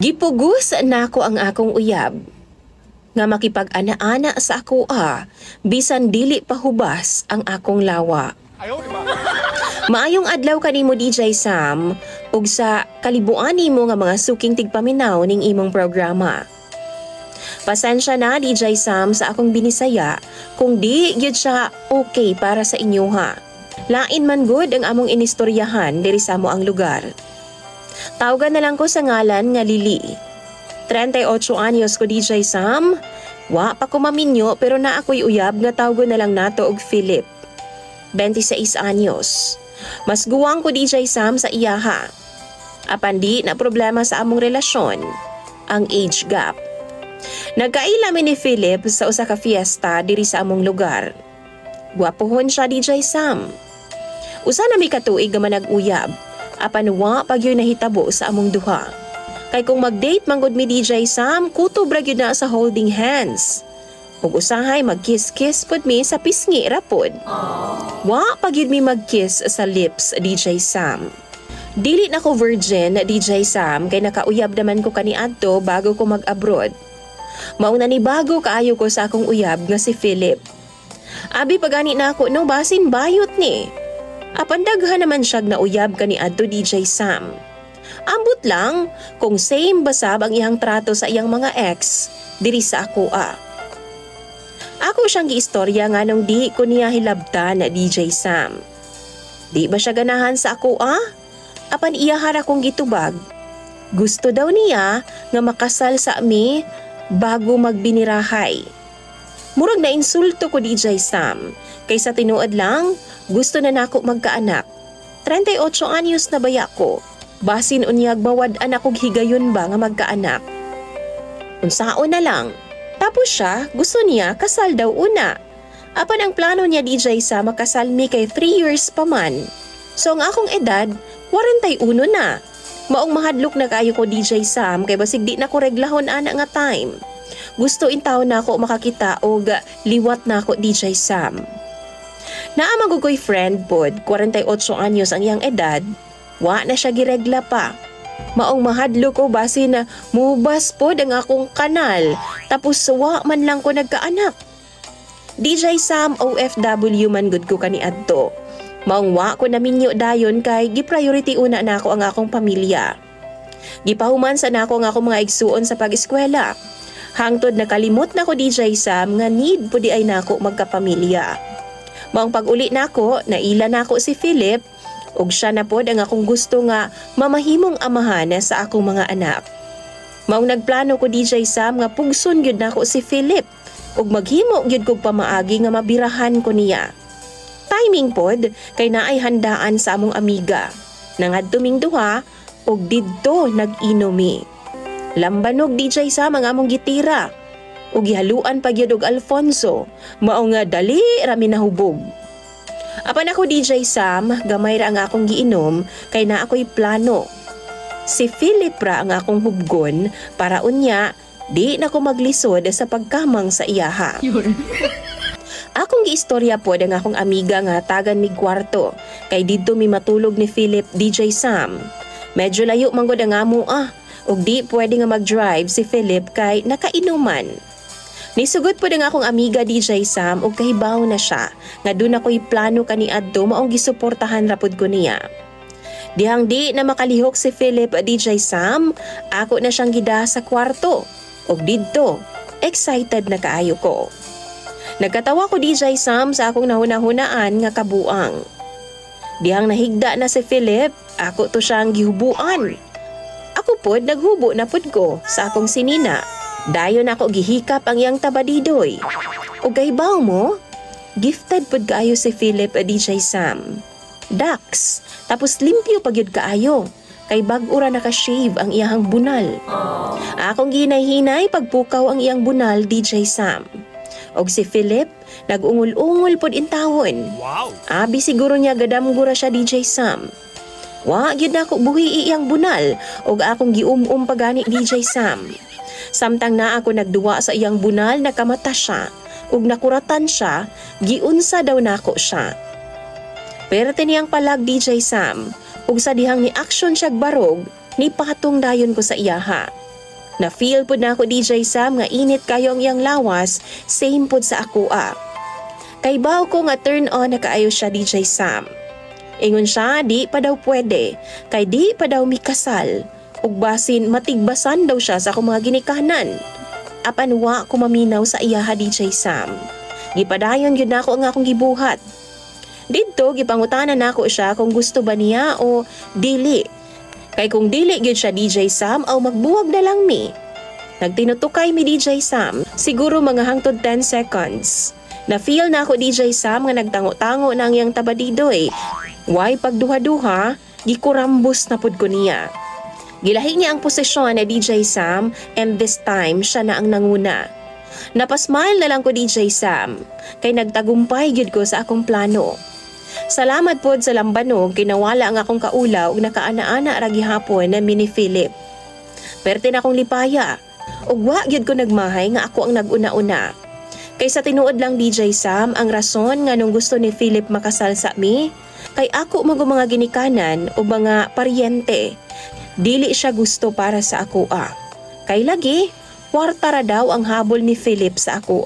Gipugos nako ang akong uyab. Nga makipag-ana-ana sa ako bisan dili pahubas ang akong lawa. Maayong adlaw kanimo DJ Sam ug sa kalibuan nimo nga mga suking tigpaminaw ning imong programa. Pasensya na DJ Sam sa akong binisaya kung di gyud siya okay para sa inyo ha. Lain man good ang among inistoryahan diri sa amo ang lugar. Tawagan na lang ko sa ngalan nga Lili. 38 anyos ko DJ Sam. Wa pa ko maminyo pero na ako'y uyab nga tawgon na lang nato og Philip. 26 anyos. Mas guwang ko DJ Sam sa iyaha. Apan di na problema sa among relasyon, ang age gap. Nagkaila mi ni Philip sa usa ka fiesta diri sa among lugar. Gwapohon siya DJ Sam. Usa na mi katuig nga manag-uyab. Apan wa pag yun nahitabo sa among duha. Kay kung mag-date manggod mi DJ Sam, kutob ra gyud na sa holding hands. Ug usahay mag-kiss-kiss pud mi sa pisngi ra pod. Wa pag yun mi mag-kiss sa lips DJ Sam. Dili na ko virgin DJ Sam kay nakauyab naman ko kaniadto bago ko mag-abroad. Mauna ni bago kaayo ko sa akong uyab nga si Philip. Abi pagani na ako no basin bayot ni. Apan daghan naman siyag na uyab kaniadto DJ Sam. Ambot lang kung same basab ang iyang trato sa iyang mga ex diri sa ako Ako siyang giistorya nga nung di ko niya hilabtan na DJ Sam. Di ba siya ganahan sa ako Apan iya hara kong gitubag. Gusto daw niya nga makasal sa ami bago magbinirahay. Murag na insulto ko DJ Sam. Kaysa tinuod lang, gusto na nako magkaanak. 38 anyos na baya ko. Basin unyag bawad anak kog higayon ba nga magkaanak. Unsaon na lang. Tapos siya, gusto niya kasal daw una. Apan ang plano niya DJ Sam makasal mi kay 3 years pa man. So ang akong edad, 41 na. Maong mahadlok na kayo ko DJ Sam kay basig di na ko reglahon ana nga time. Gusto intaw na ako makakita og liwat na ako DJ Sam. Naamagugoy friend pod, 48 anyos ang iyang edad. Wa na siya giregla pa. Maong mahadlok ko basin na mubas pod ang akong kanal. Tapos wa man lang ko nagkaanak. DJ Sam OFW man gud ko kaniadto. Maong wa ko naminyo dayon kay gi-priority una nako ang akong pamilya. Gipahuman sa nako ang akong mga igsuon sa pag-eskwela. Hangtod nakalimot na ko DJ Sam nga need po di ay nako magkapamilya. Maong pag-uli nako, naila nako si Philip ug siya na pod ang akong gusto nga mamahimong amahan sa akong mga anak. Maong nagplano ko DJ Sam nga pugson gyud nako si Philip ug maghimo gyud kog pamaagi nga mabirahan ko niya. Timing pod kay naay handaan sa among amiga. Nangadtuming duha ug didto nag-inomi. Lambanog DJ Sam ang among gitira. Ug gihaluan pa gyud og Alfonso, mao nga dali ra mi nahubog. Apan ako DJ Sam, gamay ra ang akong giinom kay naa ako'y plano. Si Philip ra ang akong hubgon para unya di na ko maglisod sa pagkamang sa iyaha. Akong giistorya pod ang akong amiga nga tagan mi kwarto kay didto mi matulog ni Philip DJ Sam. Medyo layo manggod ang amo ug di pwede nga mag-drive si Philip kay nakainuman. Nisugod po ang akong amiga DJ Sam ug kahibaw na siya nga dun ako'y plano kaniadto maong gisuportahan rapod ko niya. Dihang di na makalihok si Philip DJ Sam, ako na siyang gida sa kwarto ug didto excited na kaayo ko. Nagkatawa ko DJ Sam sa akong nahuna-hunaan nga kabuang. Dihang nahigda na si Philip, ako to siyang gihubuan. Ako pod naghubo na pod ko sa akong sinina. Dayon ako gihikap ang iyang tabadidoy. O gaybaw mo, gifted pod kaayo si Philip DJ Sam. Dax, tapos limpyo pagyud kaayo. Kay bag-ura naka-shave ang iyang bunal. Akong ginay-hinay pagpukaw ang iyang bunal DJ Sam. Og si Philip, nag-ungol-ungol pod intawon. Wow! Abi siguro niya gadamgura siya DJ Sam. Wa gyud nako buhi iyang bunal og akong gium-um pagani DJ Sam. Samtang na ako nagduwa sa iyang bunal nakamata siya ug nakuratan siya, giunsa daw nako siya. Pero tiniyang palag DJ Sam ug sa dihang ni action siya barog, ni patong dayon ko sa iyaha. Na feel pud na ako DJ Sam nga init kayo ang iyang lawas, same pud sa ako Kay baw ko nga turn on na kaayo siya DJ Sam. Ingon siya di pa daw pwede, kay di pa daw mikasal, ug basin matigbasan daw siya sa akong mga ginikanan. Apan wa ko maminaw sa iyaha DJ Sam. Gipadayon gyud nako ang akong gibuhat. Didto gipangutanan nako siya kung gusto ba niya o dili. Kay kung dili gyud siya DJ Sam aw magbuwag na lang mi. Nagtinutukay mi DJ Sam, siguro mga hangtod 10 seconds. Na feel na ako DJ Sam nga nagtango-tango na ang iyang tabadidoy. Why pagduha-duha, gikurambos na pud ko niya. Gilahi niya ang posisyon na DJ Sam and this time siya na ang nanguna. Napasmile na lang ko DJ Sam, kay nagtagumpay gyud ko sa akong plano. Salamat pod sa lambanog kinawala ang akong kaulaw ug nakaana-ana ra gihapon na mini Philip. Perte na akong lipaya, ug wa gyud ko nagmahay nga ako ang naguna-una. Kay sa tinuod lang DJ Sam ang rason nga nung gusto ni Philip makasal sa mi, kay ako mga ginikanan o mga paryente. Dili siya gusto para sa ako Kay lagi, kwarta ra daw ang habol ni Philip sa ako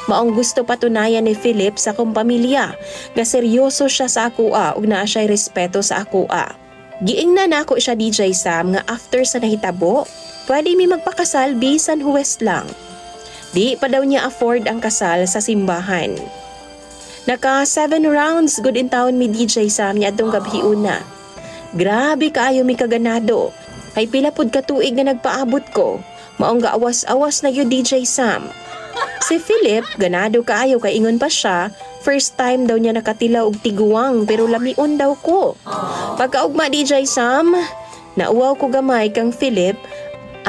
Maong gusto patunayan ni Philip sa akong pamilya nga seryoso siya sa ako ug naa siya'y respeto sa ako Giingnan nako siya DJ Sam nga after sa nahitabo, pwede mi magpakasal bisan Huwes lang. Di pa daw niya afford ang kasal sa simbahan. Naka 7 rounds good in town mi DJ Sam niya atong gabi una. Grabe kaayo mi kaganado. Kay pila pud ka tuig nga nagpaabot ko. Maong gaawas-awas na yun DJ Sam. Si Philip ganado kaayo kay ingon pa siya, first time daw niya nakatilaw og tiguang pero lamion daw ko. Pagkaugma DJ Sam, nauwaw ko gamay kang Philip,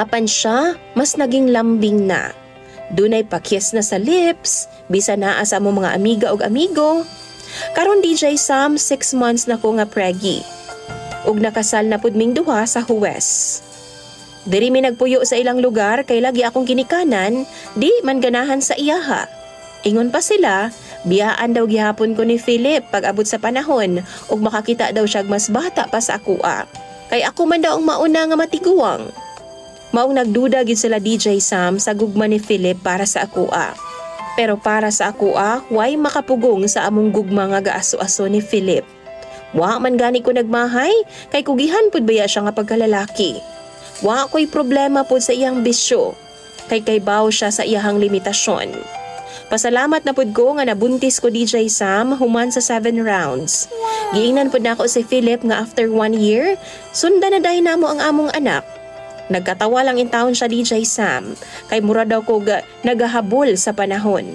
apan siya mas naging lambing na. Dunay pakyes na sa lips, bisan naa sa mo mga amiga ug amigo. Karon DJ Sam, 6 months na ko nga preggy. Ug nakasal na pud ming duha sa Huwes. Diri mi nagpuyo sa ilang lugar kay lagi akong ginikanan, di man ganahan sa iyaha. Ingon pa sila, biyaan daw gihapon ko ni Philip pag abot sa panahon ug makakita daw siya mas bata pa sa ako Kay ako man daw ang mauna nga matiguang. Maong nagduda gid sila DJ Sam sa gugma ni Philip para sa ako Pero para sa ako way makapugong sa among gugma nga gaaso-aso ni Philip. Wa man gani ko nagmahay, kay kugihan pud baya siya nga pagkalalaki. Wa ko'y problema pud sa iyang bisyo, kay baw siya sa iyahang limitasyon. Pasalamat na pud ko nga nabuntis ko DJ Sam human sa 7 rounds. Giingnan pud nako si Philip nga after 1 year, sundan na dayon namo ang among anak. Nagkatawa lang in town siya DJ Sam, kay mura daw ko nagahabol sa panahon.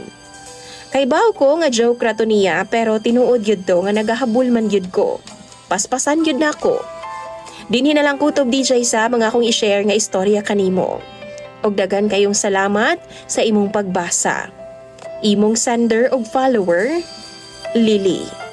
Kay baw ko nga joke ra to niya pero tinuod yun to nga nagahabol man yun ko. Paspasan yun na ko. Dinhi na lang kutob DJ Sam nga akong i-share nga istorya kanimo. Og dagan kayong salamat sa imong pagbasa. Imong sender og follower, Lily.